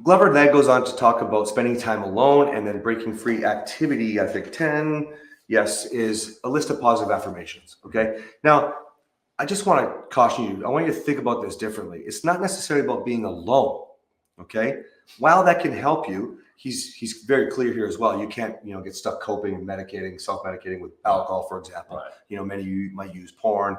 Glover then goes on to talk about spending time alone, and then breaking free activity, I think 10, yes, is a list of positive affirmations. Okay. Now, I just want to caution you. I want you to think about this differently. It's not necessarily about being alone. Okay. While that can help you, he's very clear here as well. You can't, get stuck coping and medicating, self-medicating with alcohol, for example. Right. Many of you might use porn.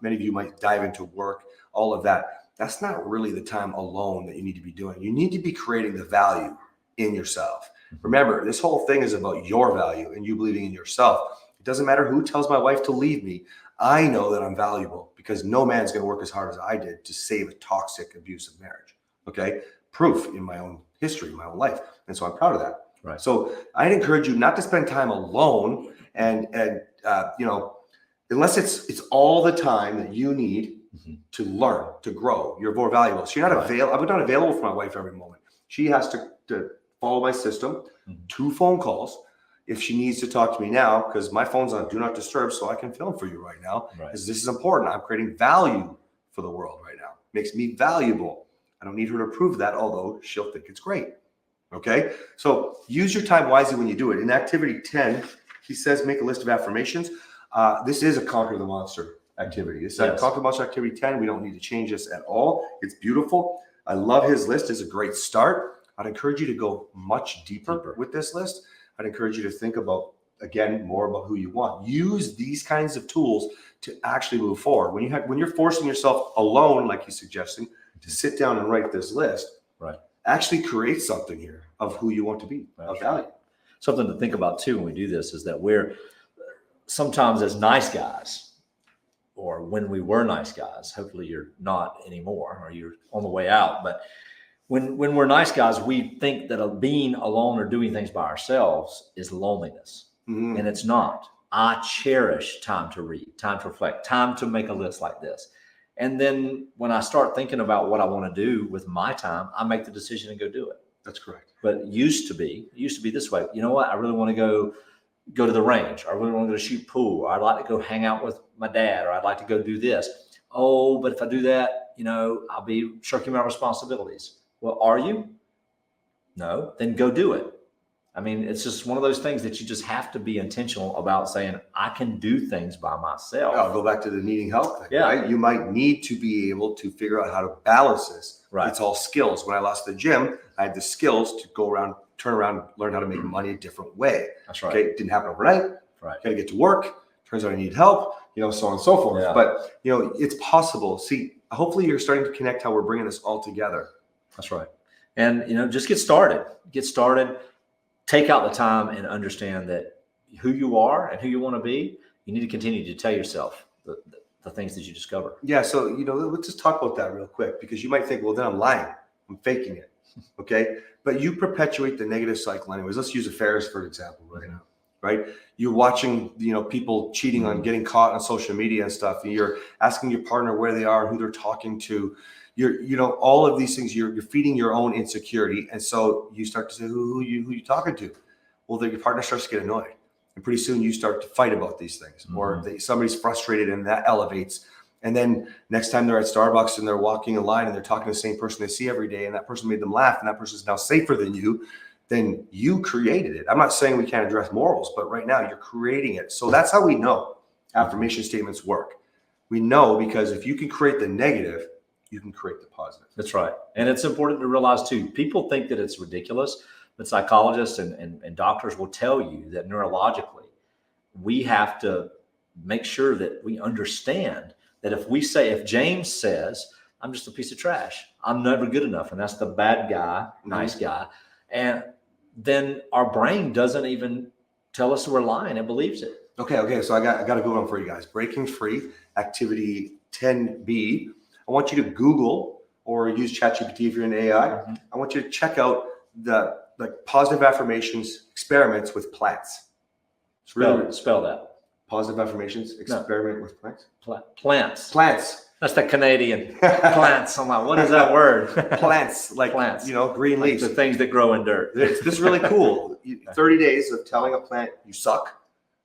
Many of you might dive into work, all of that. That's not really the time alone that you need to be doing. You need to be creating the value in yourself. Remember, this whole thing is about your value and you believing in yourself. It doesn't matter who tells my wife to leave me. I know that I'm valuable because no man's going to work as hard as I did to save a toxic, abusive marriage. Okay. Proof in my own history, my own life. And so I'm proud of that. Right. So I'd encourage you not to spend time alone and unless it's all the time that you need to learn, to grow. You're more valuable. So you're not available. I'm not available for my wife every moment. She has to follow my system, 2 phone calls. If she needs to talk to me now, because my phone's on do not disturb, so I can film for you right now, because this is important. I'm creating value for the world right now. Makes me valuable. I don't need her to prove that, although she'll think it's great. Okay. So use your time wisely when you do it. In activity 10, he says, make a list of affirmations. This is a conquer the monster activity. This is a conquer the monster activity 10. We don't need to change this at all. It's beautiful. I love his list. It's a great start. I'd encourage you to go much deeper with this list. I'd encourage you to think about, again, more about who you want. Use these kinds of tools to actually move forward. When you're forcing yourself alone, like he's suggesting, to sit down and write this list, actually create something here of who you want to be, of value. Something to think about too when we do this is that we're sometimes as nice guys, or when we were nice guys, hopefully you're not anymore, or you're on the way out. But when we're nice guys, we think that being alone or doing things by ourselves is loneliness. And it's not. I cherish time to read, time to reflect, time to make a list like this. And then when I start thinking about what I want to do with my time, I make the decision and go do it. That's correct. But it used to be this way. You know what? I really want to go to the range. Or I really want to go shoot pool. Or I'd like to go hang out with my dad. Or I'd like to go do this. Oh, but if I do that, I'll be shirking my responsibilities. Well, are you? No, then go do it. I mean, it's just one of those things that you just have to be intentional about saying, I can do things by myself. I'll go back to the needing help thing, right? You might need to be able to figure out how to balance this. Right. It's all skills. When I lost the gym, I had the skills to go around, turn around, learn how to make money a different way. That's right. Okay. It didn't happen overnight. Right. Got to get to work. Turns out I need help, so on and so forth. Yeah. But, it's possible. See, hopefully you're starting to connect how we're bringing this all together. That's right. And, just get started. Take out the time and understand that who you are and who you want to be, you need to continue to tell yourself the things that you discover. Yeah. So, let's just talk about that real quick, because you might think, well, then I'm lying. I'm faking it. Okay. But you perpetuate the negative cycle anyways. Let's use affairs, for example, right now, right? You're watching, people cheating on getting caught on social media and stuff. And you're asking your partner where they are, who they're talking to. All of these things, you're feeding your own insecurity. And so you start to say, who you talking to? Well, then your partner starts to get annoyed. And pretty soon you start to fight about these things, or somebody's frustrated and that elevates. And then next time they're at Starbucks and they're walking a line and they're talking to the same person they see every day, and that person made them laugh, and that person is now safer than you, then you created it. I'm not saying we can't address morals, but right now you're creating it. So that's how we know affirmation statements work. We know because if you can create the negative, you can create the positive. That's right. And it's important to realize too, people think that it's ridiculous, but psychologists and doctors will tell you that neurologically, we have to make sure that we understand that if James says, I'm just a piece of trash, I'm never good enough, and that's the bad guy, nice guy, and then our brain doesn't even tell us we're lying and believes it. Okay. So I got a good one for you guys. Breaking free, activity 10B. I want you to Google or use ChatGPT if you're in AI. I want you to check out the positive affirmations experiments with plants. Spell that. Positive affirmations experiment with plants. Plants. That's the Canadian plants. I'm like, what is that word? Plants, plants. Green leaves. The things that grow in dirt. This is really cool. 30 days of telling a plant you suck,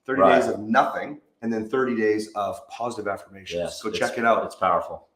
30 days of nothing, and then 30 days of positive affirmations. Yes, Go check it out. It's powerful.